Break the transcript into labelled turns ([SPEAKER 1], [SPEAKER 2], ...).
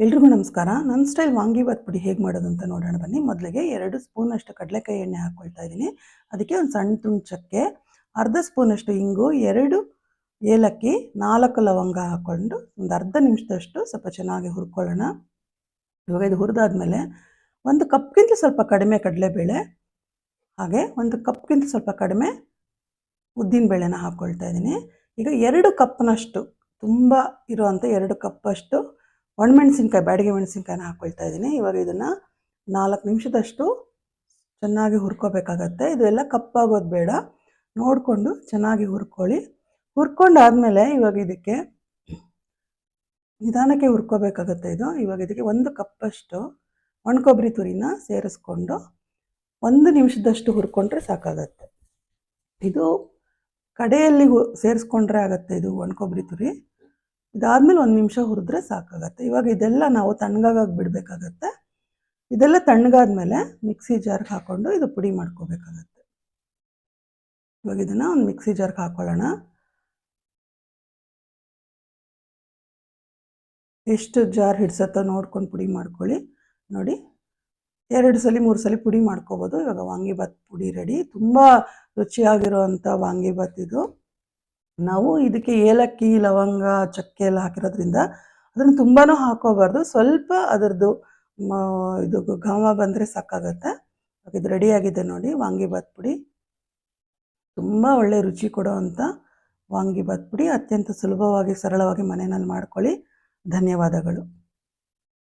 [SPEAKER 1] ಎಲ್ರಿಗೂ ನಮಸ್ಕಾರ. ನನ್ನ ಸ್ಟೈಲ್ ವಾಂಗಿಬಾತ್ ಪುಡಿ ಹೇಗೆ ಮಾಡೋದು ಅಂತ ನೋಡೋಣ ಬನ್ನಿ. ಮೊದಲಿಗೆ 2 ಸ್ಪೂನಷ್ಟು ಕಡಲೆಕಾಯಿ ಎಣ್ಣೆ ಹಾಕ್ಕೊಳ್ತಾ ಇದ್ದೀನಿ. ಅದಕ್ಕೆ ಒಂದು ಸಣ್ಣ ತುಂಡು ಚಕ್ಕೆ, ಅರ್ಧ ಸ್ಪೂನಷ್ಟು ಇಂಗು, 2 ಏಲಕ್ಕಿ, 4 ಲವಂಗ ಹಾಕ್ಕೊಂಡು ಒಂದು ಅರ್ಧ ನಿಮಿಷದಷ್ಟು ಸ್ವಲ್ಪ ಚೆನ್ನಾಗಿ ಹುರ್ಕೊಳ್ಳೋಣ. ಇವಾಗ ಇದು ಹುರಿದಾದ್ಮೇಲೆ 1 ಕಪ್ಗಿಂತ ಸ್ವಲ್ಪ ಕಡಿಮೆ ಕಡಲೆಬೇಳೆ, ಹಾಗೆ 1 ಕಪ್ಗಿಂತ ಸ್ವಲ್ಪ ಕಡಿಮೆ ಉದ್ದಿನಬೇಳೆನ ಹಾಕ್ಕೊಳ್ತಾ ಇದ್ದೀನಿ. ಈಗ 2 ಕಪ್ನಷ್ಟು ತುಂಬ ಇರುವಂಥ 2 ಕಪ್ಪಷ್ಟು ಒಣಮೆಣಸಿನ್ಕಾಯಿ, ಬ್ಯಾಡಗಿ ಮೆಣಸಿನ್ಕಾಯಿನ ಹಾಕ್ಕೊಳ್ತಾ ಇದ್ದೀನಿ. ಇವಾಗ ಇದನ್ನು 4 ನಿಮಿಷದಷ್ಟು ಚೆನ್ನಾಗಿ ಹುರ್ಕೋಬೇಕಾಗತ್ತೆ. ಇದೆಲ್ಲ ಕಪ್ಪಾಗೋದು ಬೇಡ, ನೋಡಿಕೊಂಡು ಚೆನ್ನಾಗಿ ಹುರ್ಕೊಳ್ಳಿ. ಹುರ್ಕೊಂಡಾದಮೇಲೆ ಇವಾಗ ಇದಕ್ಕೆ ನಿಧಾನಕ್ಕೆ ಹುರ್ಕೋಬೇಕಾಗತ್ತೆ ಇದು. ಇವಾಗ ಇದಕ್ಕೆ 1 ಕಪ್ಪಷ್ಟು ಒಣಕೊಬ್ಬರಿ ತುರಿನ ಸೇರಿಸ್ಕೊಂಡು 1 ನಿಮಿಷದಷ್ಟು ಹುರ್ಕೊಂಡ್ರೆ ಸಾಕಾಗತ್ತೆ. ಇದು ಕಡೆಯಲ್ಲಿ ಸೇರಿಸ್ಕೊಂಡ್ರೆ ಆಗುತ್ತೆ ಇದು ಒಣಕೊಬ್ಬರಿ ತುರಿ. ಇದಾದಮೇಲೆ 1 ನಿಮಿಷ ಹುರಿದ್ರೆ ಸಾಕಾಗತ್ತೆ. ಇವಾಗ ಇದೆಲ್ಲ ನಾವು ತಣ್ಣಗಾಗಿ ಬಿಡಬೇಕಾಗತ್ತೆ. ಇದೆಲ್ಲ ತಣ್ಣಗಾದ್ಮೇಲೆ ಮಿಕ್ಸಿ ಜಾರ್ಗೆ ಹಾಕ್ಕೊಂಡು ಇದು ಪುಡಿ ಮಾಡ್ಕೋಬೇಕಾಗತ್ತೆ. ಇವಾಗ ಇದನ್ನು ಒಂದು ಮಿಕ್ಸಿ ಜಾರ್ಗೆ ಹಾಕ್ಕೊಳ್ಳೋಣ. ಎಷ್ಟು ಜಾರ್ ಹಿಡ್ಸತ್ತೋ ನೋಡ್ಕೊಂಡು ಪುಡಿ ಮಾಡ್ಕೊಳ್ಳಿ. ನೋಡಿ, 2 ಸಲ 3 ಸಲ ಪುಡಿ ಮಾಡ್ಕೋಬೋದು. ಇವಾಗ ವಾಂಗಿಬಾತ್ ಪುಡಿ ರೆಡಿ. ತುಂಬ ರುಚಿಯಾಗಿರುವಂಥ ವಾಂಗಿಬಾತ್ ಇದು. ನಾವು ಇದಕ್ಕೆ ಏಲಕ್ಕಿ, ಲವಂಗ, ಚಕ್ಕೆ ಎಲ್ಲ ಹಾಕಿರೋದ್ರಿಂದ ಅದನ್ನು ತುಂಬಾ ಹಾಕೋಬಾರ್ದು. ಸ್ವಲ್ಪ ಅದರದ್ದು ಇದು ಘಮ ಬಂದರೆ ಸಾಕಾಗತ್ತೆ. ಇದು ರೆಡಿಯಾಗಿದೆ ನೋಡಿ ವಾಂಗಿಬಾತ್ ಪುಡಿ. ತುಂಬ ಒಳ್ಳೆ ರುಚಿ ಕೊಡೋವಂಥ ವಾಂಗಿಬಾತ್ ಪುಡಿ. ಅತ್ಯಂತ ಸುಲಭವಾಗಿ, ಸರಳವಾಗಿ ಮನೆಯಲ್ಲಿ ಮಾಡ್ಕೊಳ್ಳಿ. ಧನ್ಯವಾದಗಳು.